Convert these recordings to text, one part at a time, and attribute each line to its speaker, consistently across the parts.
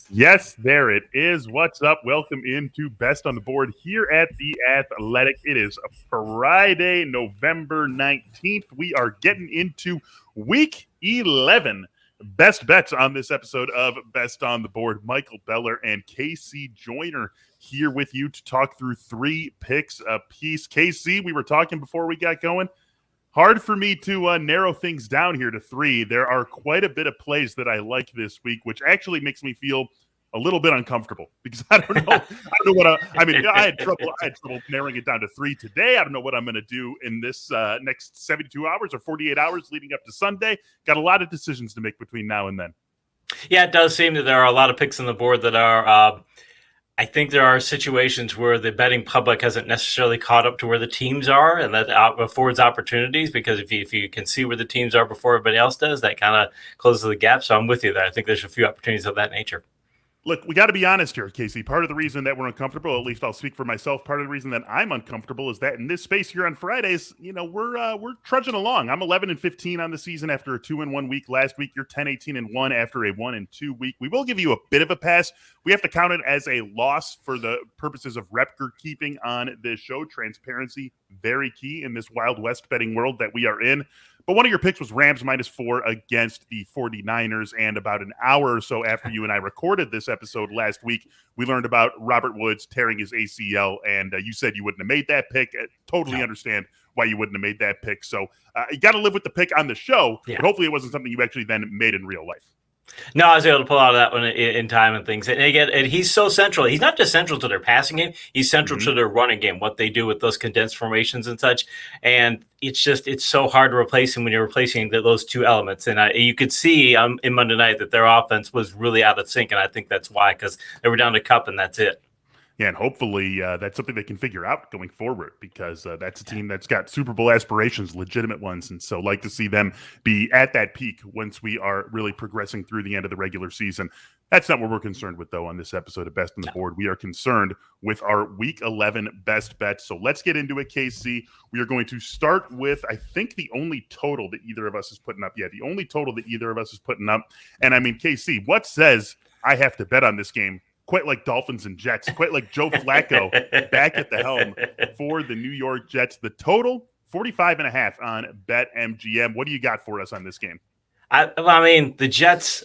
Speaker 1: Yes, there it is. What's up? Welcome into Best on the Board here at The Athletic. It is Friday, November 19th. We are getting into week 11. Best bets on this episode of Best on the Board. Michael Beller and Casey Joyner here with you to talk through three picks apiece. Casey, we were talking before we got going. Hard for me to narrow things down here to three. There are quite a bit of plays that I like this week, which actually makes me feel a little bit uncomfortable because I don't know. I had trouble narrowing it down to three today. I don't know what I'm going to do in this next 72 hours or 48 hours leading up to Sunday. Got a lot of decisions to make between now and then.
Speaker 2: Yeah, it does seem that there are a lot of picks on the board that are. I think there are situations where the betting public hasn't necessarily caught up to where the teams are, and that affords opportunities because if you can see where the teams are before everybody else does, that kind of closes the gap. So I'm with you there. I think there's a few opportunities of that nature.
Speaker 1: Look, we got to be honest here, Casey. Part of the reason that we're uncomfortable, at least I'll speak for myself, part of the reason that I'm uncomfortable is that in this space here on Fridays, we're trudging along. I'm 11-15 on the season after a 2-1 week last week. You're 10-18-1 after a 1-2 week. We will give you a bit of a pass. We have to count it as a loss for the purposes of record keeping on this show. Transparency, very key in this Wild West betting world that we are in. But one of your picks was Rams -4 against the 49ers. And about an hour or so after you and I recorded this episode last week, we learned about Robert Woods tearing his ACL. And you said you wouldn't have made that pick. I totally understand why you wouldn't have made that pick. So you got to live with the pick on the show. Yeah. But hopefully it wasn't something you actually then made in real life.
Speaker 2: No, I was able to pull out of that one in time and things. And again, he's so central. He's not just central to their passing game. He's central to their running game, what they do with those condensed formations and such. And it's so hard to replace him when you're replacing those two elements. And you could see in Monday night that their offense was really out of sync. And I think that's why, because they were down to Kupp and that's it.
Speaker 1: Yeah, and hopefully that's something they can figure out going forward because that's a team that's got Super Bowl aspirations, legitimate ones. And so like to see them be at that peak once we are really progressing through the end of the regular season. That's not what we're concerned with, though, on this episode of Best on the Board. We are concerned with our Week 11 best bets. So let's get into it, KC. We are going to start with, I think, the only total that either of us is putting up. Yeah, the only total that either of us is putting up. And, I mean, KC, what says I have to bet on this game? Quite like Dolphins and Jets, quite like Joe Flacco back at the helm for the New York Jets. The total, 45.5 on BetMGM. What do you got for us on this game?
Speaker 2: I mean, the Jets,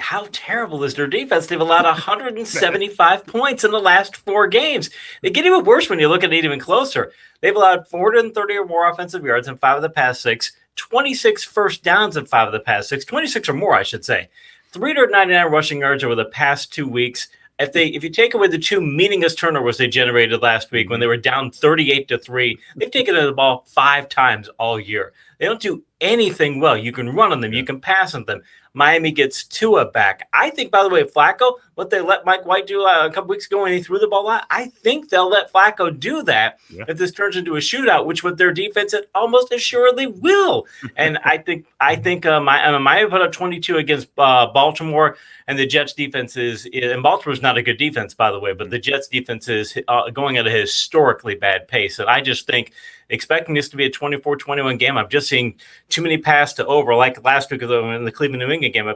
Speaker 2: how terrible is their defense? They've allowed 175 points in the last 4 games. They get even worse when you look at it even closer. They've allowed 430 or more offensive yards in 5 of the past 6, 26 first downs in 5 of the past 6, 26 or more, I should say. 399 rushing yards over the past 2 weeks. If you take away the 2 meaningless turnovers they generated last week when they were down 38-3, they've taken the ball 5 times all year. They don't do anything well. You can run on them. You can pass on them. Miami gets Tua back. I think, by the way, Flacco, what they let Mike White do a couple weeks ago when he threw the ball out, I think they'll let Flacco do that if this turns into a shootout, which with their defense it almost assuredly will. And I think Miami put up 22 against Baltimore, and the Jets defense and Baltimore's not a good defense, by the way, but the Jets defense is going at a historically bad pace. And I just think expecting this to be a 24-21 game, I'm just seeing too many pass to over, like last week in the Cleveland-New England game.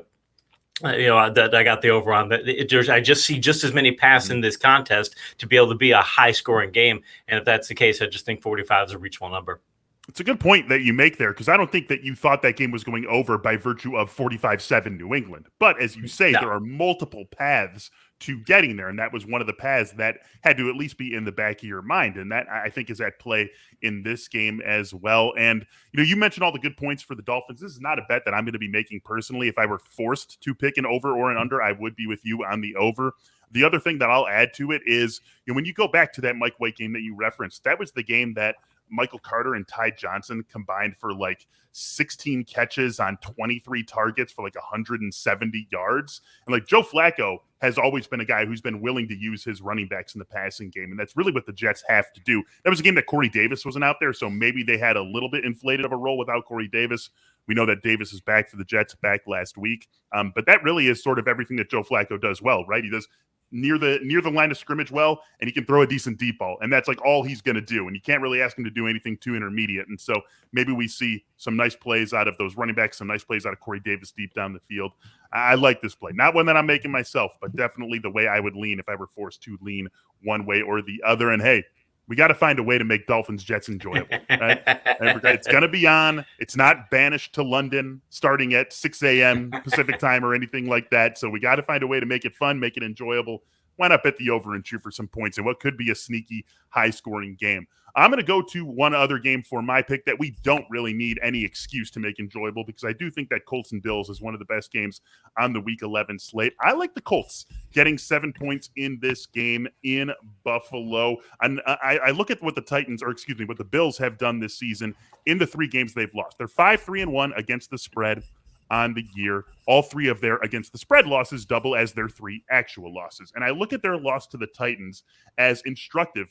Speaker 2: That I got the over on. I just see just as many passes in this contest to be able to be a high-scoring game. And if that's the case, I just think 45 is a reachable number.
Speaker 1: It's a good point that you make there because I don't think that you thought that game was going over by virtue of 45-7 New England. But as you say, there are multiple paths to getting there, and that was one of the paths that had to at least be in the back of your mind, and that I think is at play in this game as well. And you mentioned all the good points for the Dolphins. This is not a bet that I'm going to be making personally. If I were forced to pick an over or an under, I would be with you on the over. The other thing that I'll add to it is when you go back to that Mike White game that you referenced, that was the game that Michael Carter and Ty Johnson combined for like 16 catches on 23 targets for like 170 yards. And like Joe Flacco has always been a guy who's been willing to use his running backs in the passing game. And that's really what the Jets have to do. That was a game that Corey Davis wasn't out there. So maybe they had a little bit inflated of a role without Corey Davis. We know that Davis is back for the Jets back last week. But that really is sort of everything that Joe Flacco does well, right? He does near the line of scrimmage well, and he can throw a decent deep ball. And that's like all he's going to do. And you can't really ask him to do anything too intermediate. And so maybe we see some nice plays out of those running backs, some nice plays out of Corey Davis deep down the field. I like this play. Not one that I'm making myself, but definitely the way I would lean if I were forced to lean one way or the other. And hey, we got to find a way to make Dolphins Jets enjoyable, right? It's going to be on. It's not banished to London starting at 6 a.m. Pacific time or anything like that. So we got to find a way to make it fun, make it enjoyable. Why not bet the over and shoot for some points in what could be a sneaky, high-scoring game? I'm going to go to one other game for my pick that we don't really need any excuse to make enjoyable, because I do think that Colts and Bills is one of the best games on the Week 11 slate. I like the Colts getting 7 points in this game in Buffalo. And I look at what the Bills have done this season in the 3 games they've lost. They're 5-3-1 against the spread on the year. All 3 of their against the spread losses double as their 3 actual losses. And I look at their loss to the Titans as instructive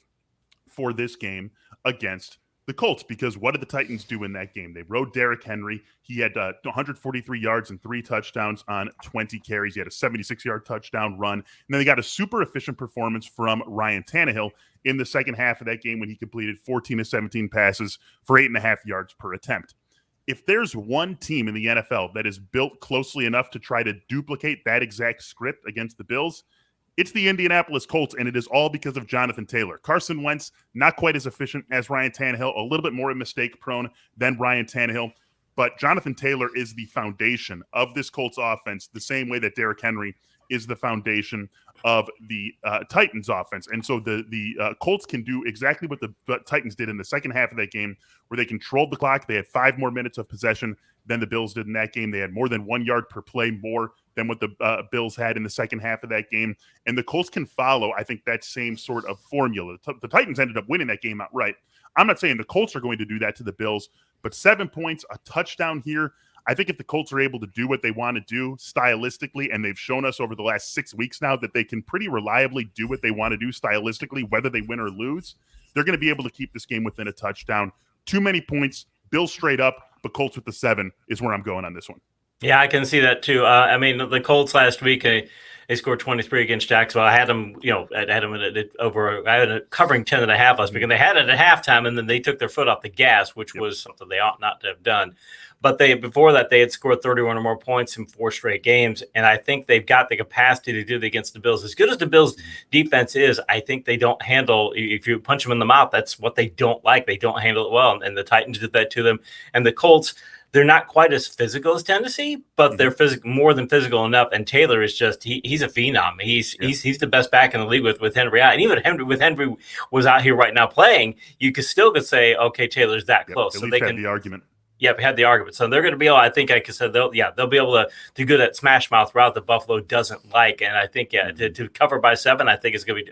Speaker 1: for this game against the Colts, because what did the Titans do in that game? They rode Derrick Henry. He had 143 yards and 3 touchdowns on 20 carries. He had a 76-yard touchdown run. And then they got a super efficient performance from Ryan Tannehill in the second half of that game when he completed 14 of 17 passes for 8.5 yards per attempt. If there's one team in the NFL that is built closely enough to try to duplicate that exact script against the Bills, it's the Indianapolis Colts, and it is all because of Jonathan Taylor. Carson Wentz, not quite as efficient as Ryan Tannehill, a little bit more mistake-prone than Ryan Tannehill, but Jonathan Taylor is the foundation of this Colts offense, the same way that Derrick Henry is the foundation of the Titans offense. And so the Colts can do exactly what the Titans did in the second half of that game, where they controlled the clock. They had 5 more minutes of possession than the Bills did in that game. They had more than 1 yard per play more than what the Bills had in the second half of that game. And the Colts can follow, I think, that same sort of formula. The Titans ended up winning that game outright. I'm not saying the Colts are going to do that to the Bills, but 7 points, a touchdown here. I think if the Colts are able to do what they want to do stylistically, and they've shown us over the last 6 weeks now that they can pretty reliably do what they want to do stylistically, whether they win or lose, they're going to be able to keep this game within a touchdown. Too many points, Bills straight up, but Colts with the 7 is where I'm going on this one.
Speaker 2: Yeah, I can see that too. I mean, the Colts last week, they scored 23 against Jacksonville. I had them, I had them I had a covering 10.5 last week, and they had it at halftime, and then they took their foot off the gas, which was something they ought not to have done. But before that, they had scored 31 or more points in 4 straight games, and I think they've got the capacity to do it against the Bills. As good as the Bills' defense is, I think they don't handle. If you punch them in the mouth, that's what they don't like. They don't handle it well, and the Titans did that to them. And the Colts, they're not quite as physical as Tennessee, but they're more than physical enough. And Taylor is just he's a phenom. He's the best back in the league with Henry out. And even Henry was out here right now playing, you could say, okay, Taylor's that close.
Speaker 1: At
Speaker 2: so
Speaker 1: least
Speaker 2: they
Speaker 1: had
Speaker 2: can
Speaker 1: the argument.
Speaker 2: Yeah, we had the argument. So they're going to be able, I think I said, they'll be able to do good at smash mouth route that Buffalo doesn't like. And I think, to cover by 7, I think it's going to be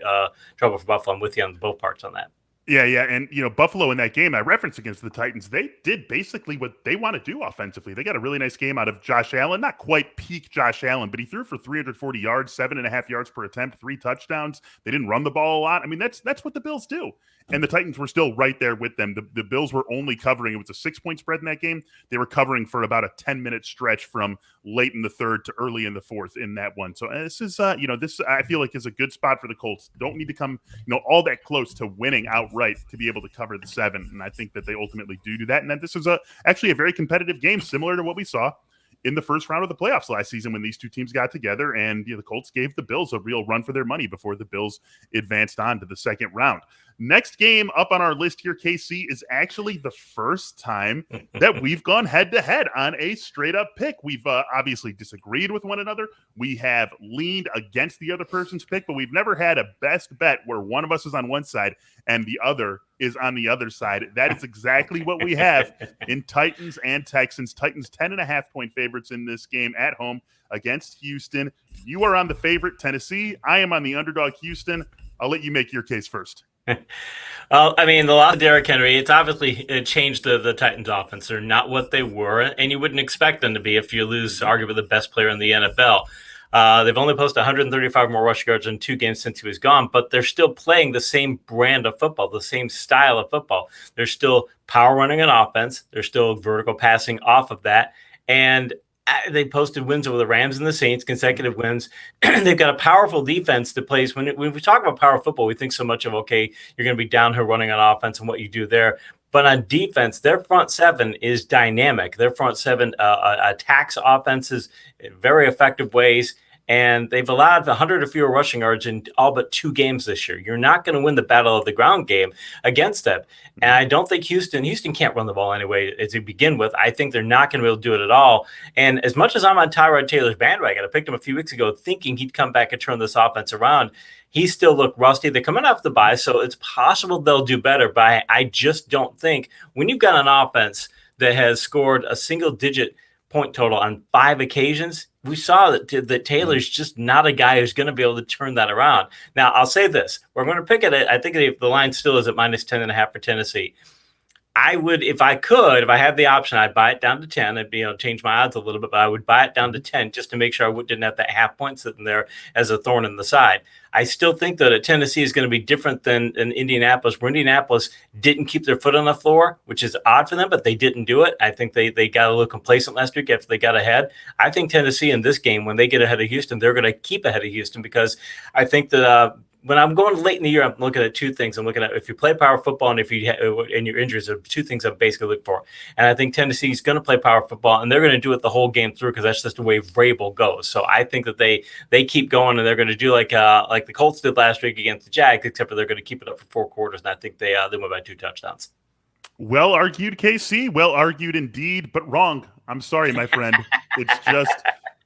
Speaker 2: trouble for Buffalo. I'm with you on both parts on that.
Speaker 1: Yeah. And, Buffalo in that game I referenced against the Titans, they did basically what they want to do offensively. They got a really nice game out of Josh Allen, not quite peak Josh Allen, but he threw for 340 yards, 7.5 yards per attempt, 3 touchdowns. They didn't run the ball a lot. I mean, that's what the Bills do. And the Titans were still right there with them. The Bills were only covering, it was a 6-point spread in that game. They were covering for about a 10-minute stretch from late in the third to early in the fourth in that one. So this is, this I feel like is a good spot for the Colts. Don't need to come, all that close to winning outright to be able to cover the 7. And I think that they ultimately do that. And then this is actually a very competitive game, similar to what we saw in the first round of the playoffs last season when these two teams got together, and the Colts gave the Bills a real run for their money before the Bills advanced on to the second round. Next game up on our list here, KC, is actually the first time that we've gone head-to-head on a straight-up pick. We've obviously disagreed with one another. We have leaned against the other person's pick, but we've never had a best bet where one of us is on one side and the other is on the other side. That is exactly what we have in Titans and Texans. Titans 10.5-point favorites in this game at home against Houston. You are on the favorite, Tennessee. I am on the underdog, Houston. I'll let you make your case first.
Speaker 2: Well, I mean, the loss of Derrick Henry, it's obviously changed the Titans offense. They're not what they were, and you wouldn't expect them to be if you lose arguably the best player in the NFL. They've only posted 135 more rush yards in 2 games since he was gone, but they're still playing the same brand of football, the same style of football. They're still power running an offense. They're still vertical passing off of that. And They posted wins over the Rams and the Saints, consecutive wins. They've got a powerful defense that plays. When we talk about power football, we think so much of, okay, you're going to be down here running on offense and what you do there. But on defense, their front seven is dynamic. Their front seven attacks offenses in very effective ways. And they've allowed 100 or fewer rushing yards in all but 2 games this year. You're not going to win the battle of the ground game against them. And I don't think Houston can't run the ball anyway to begin with. I think they're not going to be able to do it at all. And as much as I'm on Tyrod Taylor's bandwagon, I picked him a few weeks ago thinking he'd come back and turn this offense around. He still looked rusty. They're coming off the bye, so it's possible they'll do better. But I just don't think when you've got an offense that has scored a single-digit point total on 5 occasions, we saw that Taylor's just not a guy who's going to be able to turn that around. Now, I'll say this. We're going to pick it. I think the line still is at -10.5 for Tennessee. I would, if I had the option, I'd buy it down to 10. I'd change my odds a little bit, but I would buy it down to 10 just to make sure I didn't have that half point sitting there as a thorn in the side. I still think that Tennessee is going to be different than in Indianapolis, where Indianapolis didn't keep their foot on the floor, which is odd for them, but they didn't do it. I think they got a little complacent last week after they got ahead. I think Tennessee in this game, when they get ahead of Houston, they're going to keep ahead of Houston, because I think that when I'm going late in the year, I'm looking at 2 things. I'm looking at if you play power football and if you and your injuries are 2 things I'm basically looking for. And I think Tennessee's going to play power football, and they're going to do it the whole game through, because that's just the way Vrabel goes. So I think that they keep going, and they're going to do like the Colts did last week against the Jags, except for they're going to keep it up for 4 quarters. And I think they win by 2 touchdowns.
Speaker 1: Well argued, KC. Well argued indeed, but wrong. I'm sorry, my friend. It's just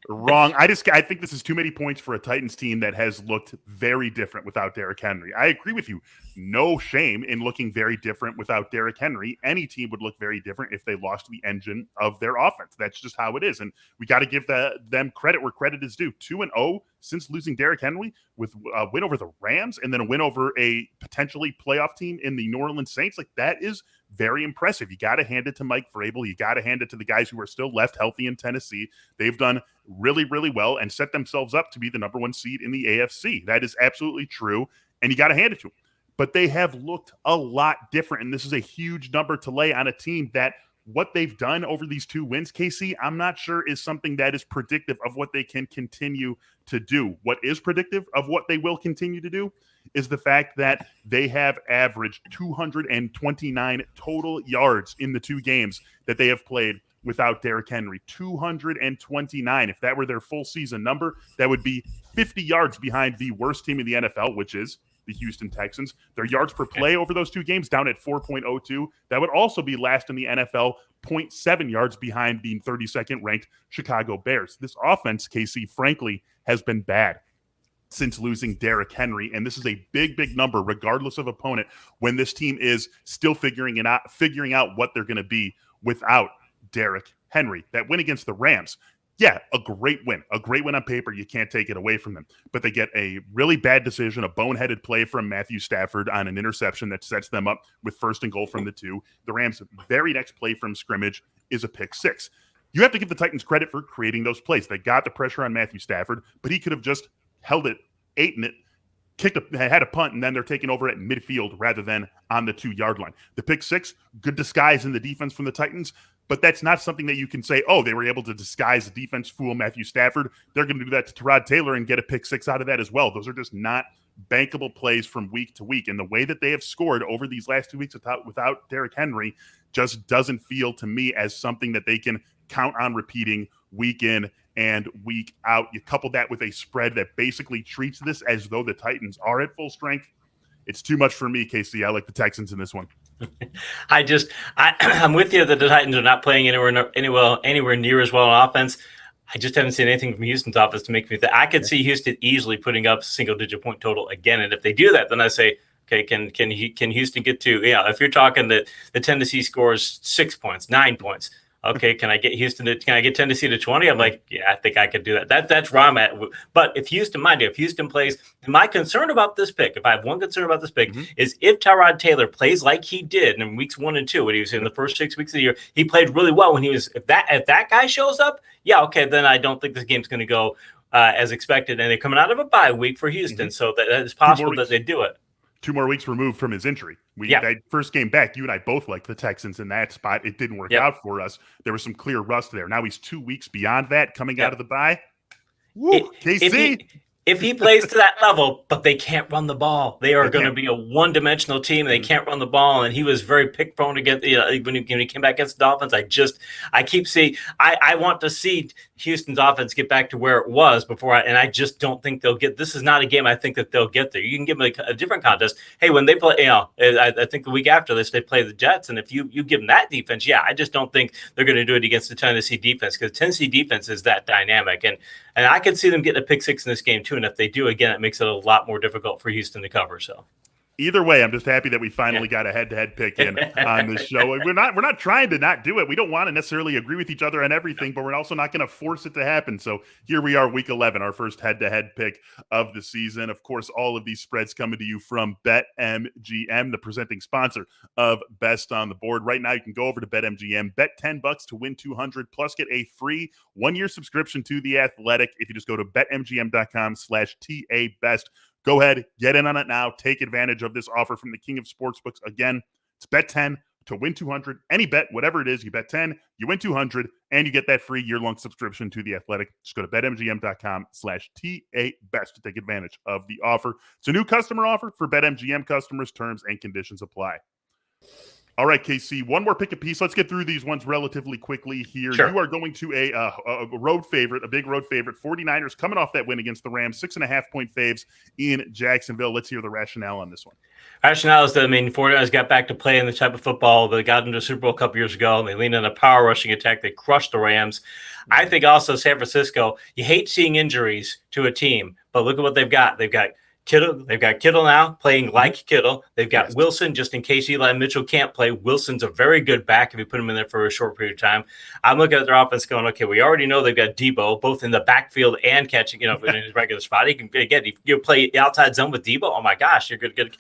Speaker 1: wrong. I think this is too many points for a Titans team that has looked very different without Derrick Henry. I agree with you. No shame in looking very different without Derrick Henry. Any team would look very different if they lost the engine of their offense. That's just how it is. And we got to give them credit where credit is due. 2-0 since losing Derrick Henry, with a win over the Rams and then a win over a potentially playoff team in the New Orleans Saints. Like, that is very impressive. You got to hand it to Mike Vrabel. You got to hand it to the guys who are still left healthy in Tennessee. They've done really, really well and set themselves up to be the number 1 seed in the AFC. That is absolutely true, and you got to hand it to them. But they have looked a lot different, and this is a huge number to lay on a team that what they've done over these 2 wins, KC, I'm not sure is something that is predictive of what they can continue to do. What is predictive of what they will continue to do is the fact that they have averaged 229 total yards in the 2 games that they have played without Derrick Henry. 229. If that were their full season number, that would be 50 yards behind the worst team in the NFL, which is the Houston Texans. Their yards per play over those 2 games down at 4.02. That would also be last in the NFL, 0.7 yards behind the 32nd ranked Chicago Bears. This offense, KC, frankly, has been bad since losing Derrick Henry, and this is a big, big number, regardless of opponent, when this team is still figuring out what they're going to be without Derrick Henry. That win against the Rams, yeah, a great win on paper. You can't take it away from them. But they get a really bad decision, a boneheaded play from Matthew Stafford on an interception that sets them up with 1st and goal from the 2. The Rams' very next play from scrimmage is a pick 6. You have to give the Titans credit for creating those plays. They got the pressure on Matthew Stafford, but he could have just held it, eaten it, had a punt, and then they're taking over at midfield rather than on the 2-yard line. The pick 6, good disguise in the defense from the Titans, but that's not something that you can say, oh, they were able to disguise the defense, fool Matthew Stafford. They're going to do that to Tyrod Taylor and get a pick 6 out of that as well. Those are just not bankable plays from week to week. And the way that they have scored over these last 2 weeks without Derrick Henry just doesn't feel to me as something that they can count on repeating week in and week out. You couple that with a spread that basically treats this as though the Titans are at full strength. It's too much for me, KC. I like the Texans in this one.
Speaker 2: I'm with you that the Titans are not playing anywhere near as well on offense. I just haven't seen anything from Houston's offense to make me think. I could see Houston easily putting up single-digit point total again, and if they do that, then I say, okay, can Houston get to? If you're talking that the Tennessee scores 6 points, 9 points. Okay, can I get Tennessee to 20? I'm like, yeah, I think I could do that. That's where I'm at. But if Houston plays, my concern about this pick, if I have one concern about this pick, is if Tyrod Taylor plays like he did in weeks 1 and 2, when he was in the first 6 weeks of the year, he played really well when he was. If that guy shows up, yeah, okay, then I don't think this game's going to go as expected. And they're coming out of a bye week for Houston, so that it's possible that they do it.
Speaker 1: 2 more weeks removed from his injury. That first game back, you and I both liked the Texans in that spot. It didn't work out for us. There was some clear rust there. Now he's 2 weeks beyond that, coming out of the bye. Woo, KC.
Speaker 2: If he plays to that level, but they can't run the ball, they are going to be a one-dimensional team. They can't run the ball, and he was very pick-prone against when he came back against the Dolphins. I keep seeing. I want to see Houston's offense get back to where it was before, and I just don't think they'll get. This is not a game I think that they'll get there. You can give them a different contest. Hey, when they play, I think the week after this they play the Jets, and if you give them that defense, I just don't think they're going to do it against the Tennessee defense, because Tennessee defense is that dynamic, and I could see them getting a pick six in this game too. And if they do, again, it makes it a lot more difficult for Houston to cover. So
Speaker 1: either way, I'm just happy that we finally got a head-to-head pick in on this show. We're not trying to not do it. We don't want to necessarily agree with each other on everything, but we're also not going to force it to happen. So here we are, week 11, our first head-to-head pick of the season. Of course, all of these spreads coming to you from BetMGM, the presenting sponsor of Best on the Board. Right now, you can go over to BetMGM, bet $10 to win $200, plus get a free 1-year subscription to The Athletic if you just go to betmgm.com/TABest. Go ahead, get in on it now. Take advantage of this offer from the king of sportsbooks. Again, it's bet 10 to win 200. Any bet, whatever it is, you bet 10, you win 200, and you get that free year-long subscription to The Athletic. Just go to betmgm.com/TABest to take advantage of the offer. It's a new customer offer for BetMGM customers. Terms and conditions apply. All right, KC, one more pick a piece. Let's get through these ones relatively quickly here.
Speaker 2: Sure.
Speaker 1: You are going to a road favorite, a big road favorite, 49ers coming off that win against the Rams, 6.5-point faves in Jacksonville. Let's hear the rationale on this one.
Speaker 2: Rationale is that, 49ers got back to playing the type of football that got into the Super Bowl a couple years ago, and they leaned on a power rushing attack. They crushed the Rams. I think also San Francisco, you hate seeing injuries to a team, but look at what they've got. They've got Kittle. They've got Kittle now playing like Kittle. They've got Wilson just in case Eli Mitchell can't play. Wilson's a very good back if you put him in there for a short period of time. I'm looking at their offense going, okay, we already know they've got Debo both in the backfield and catching, in his regular spot. He can again, if you play the outside zone with Debo, oh my gosh, you're good.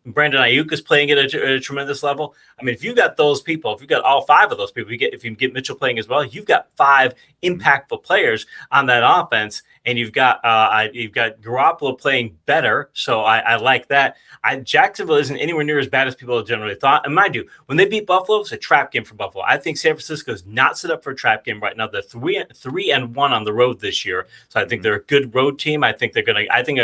Speaker 2: Brandon Ayuk is playing at a tremendous level. If you got those people, if you got all 5 of those people, if you get Mitchell playing as well, you've got 5 impactful players on that offense. And you've got Garoppolo playing better, so I like that. Jacksonville isn't anywhere near as bad as people generally thought. And mind you, when they beat Buffalo, it's a trap game for Buffalo. I think San Francisco is not set up for a trap game right now. They're 3-1 on the road this year, so I think they're a good road team. I think they're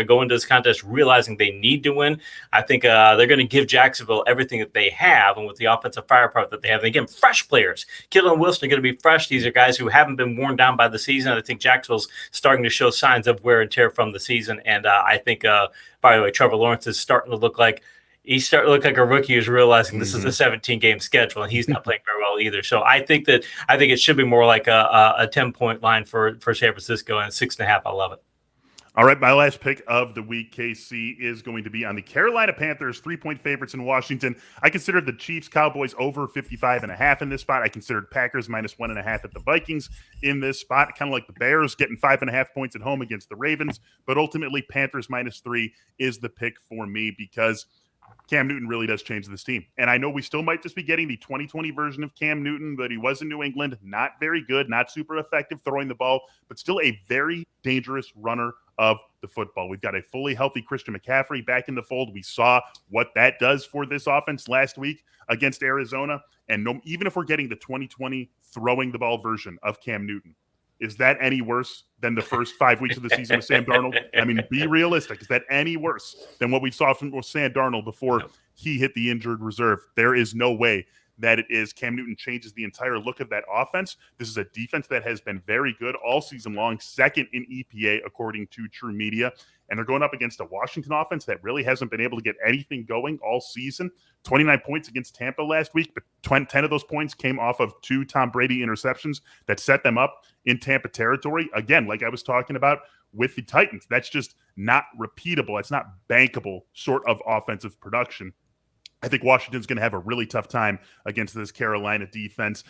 Speaker 2: go into this contest realizing they need to win. I think they're going to give Jacksonville everything that they have, and with the offensive firepower that they have, they give them fresh players. Kittle and Wilson are going to be fresh. These are guys who haven't been worn down by the season. I think Jacksonville's starting to show signs of wear and tear from the season, and I think by the way, Trevor Lawrence is starting to look like a rookie who's realizing this is a 17-game schedule, and he's not playing very well either. So I think it should be more like a 10-point line for San Francisco, and 6.5. I love it.
Speaker 1: All right, my last pick of the week, KC, is going to be on the Carolina Panthers, 3-point favorites in Washington. I considered the Chiefs-Cowboys over 55.5 in this spot. I considered Packers minus 1.5 at the Vikings in this spot. Kind of like the Bears getting 5.5 points at home against the Ravens. But ultimately, Panthers minus 3 is the pick for me because Cam Newton really does change this team. And I know we still might just be getting the 2020 version of Cam Newton, but he was in New England. Not very good, not super effective throwing the ball, but still a very dangerous runner of the football. We've got a fully healthy Christian McCaffrey back in the fold. We saw what that does for this offense last week against Arizona. And even if we're getting the 2020 throwing the ball version of Cam Newton, is that any worse than the first 5 weeks of the season with Sam Darnold? Be realistic. Is that any worse than what we saw from Sam Darnold before he hit the injured reserve? There is no way that it is. Cam Newton changes the entire look of that offense. This is a defense that has been very good all season long, second in EPA, according to True Media. And they're going up against a Washington offense that really hasn't been able to get anything going all season. 29 points against Tampa last week, but 10 of those points came off of 2 Tom Brady interceptions that set them up in Tampa territory. Again, like I was talking about with the Titans, that's just not repeatable. It's not bankable sort of offensive production. I think Washington's going to have a really tough time against this Carolina defense.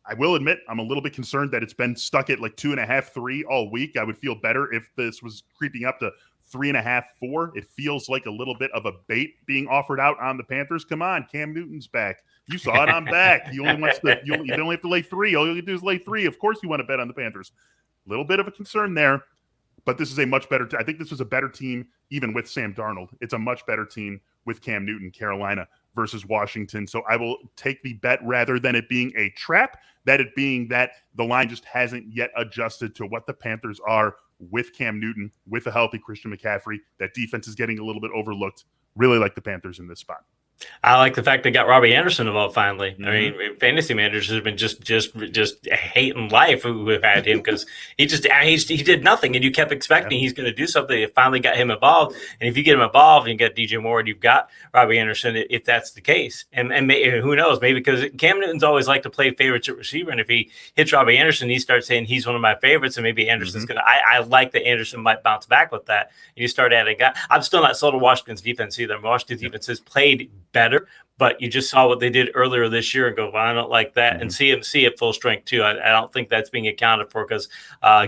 Speaker 1: I will admit I'm a little bit concerned that it's been stuck at like 2.5, 3 all week. I would feel better if this was creeping up to 3.5, 4. It feels like a little bit of a bait being offered out on the Panthers. Come on, Cam Newton's back. You saw it on back. You only have to lay 3. All you have to do is lay 3. Of course you want to bet on the Panthers. A little bit of a concern there. But this is a much better I think this was a better team even with Sam Darnold. It's a much better team with Cam Newton, Carolina versus Washington. So I will take the bet rather than it being a trap, that it being that the line just hasn't yet adjusted to what the Panthers are with Cam Newton, with a healthy Christian McCaffrey. That defense is getting a little bit overlooked. Really like the Panthers in this spot.
Speaker 2: I like the fact they got Robbie Anderson involved finally. I mean, fantasy managers have been just hating life who have had him because he did nothing, and you kept expecting he's going to do something. It finally got him involved, and if you get him involved, and you got DJ Moore, and you've got Robbie Anderson, if that's the case, and who knows, maybe because Cam Newton's always liked to play favorites at receiver, and if he hits Robbie Anderson, he starts saying he's one of my favorites, and maybe Anderson's going to. I like that Anderson might bounce back with that. And you start adding. I'm still not sold on Washington's defense either. Washington's defense has played better, but you just saw what they did earlier this year and go, well, I don't like that. And CMC at full strength too. I don't think that's being accounted for because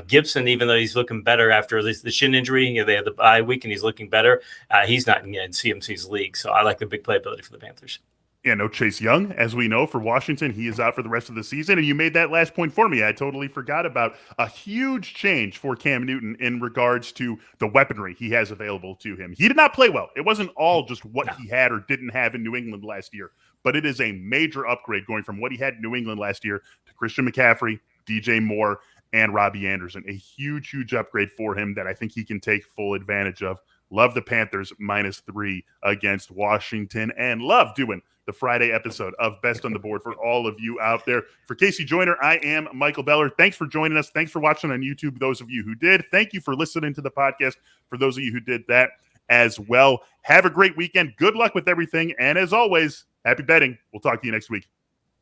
Speaker 2: Gibson, even though he's looking better after the shin injury, they had the bye week and he's looking better. He's not in CMC's league. So I like the big playability for the Panthers.
Speaker 1: Yeah, no Chase Young, as we know, for Washington. He is out for the rest of the season. And you made that last point for me. I totally forgot about a huge change for Cam Newton in regards to the weaponry he has available to him. He did not play well. It wasn't all just what he had or didn't have in New England last year, but it is a major upgrade going from what he had in New England last year to Christian McCaffrey, DJ Moore, and Robbie Anderson. A huge, huge upgrade for him that I think he can take full advantage of. Love the Panthers -3 against Washington, and love doing the Friday episode of Best on the Board for all of you out there. For Casey Joyner, I am Michael Beller. Thanks for joining us. Thanks for watching on YouTube, those of you who did. Thank you for listening to the podcast, for those of you who did that as well. Have a great weekend. Good luck with everything. And as always, happy betting. We'll talk to you next week.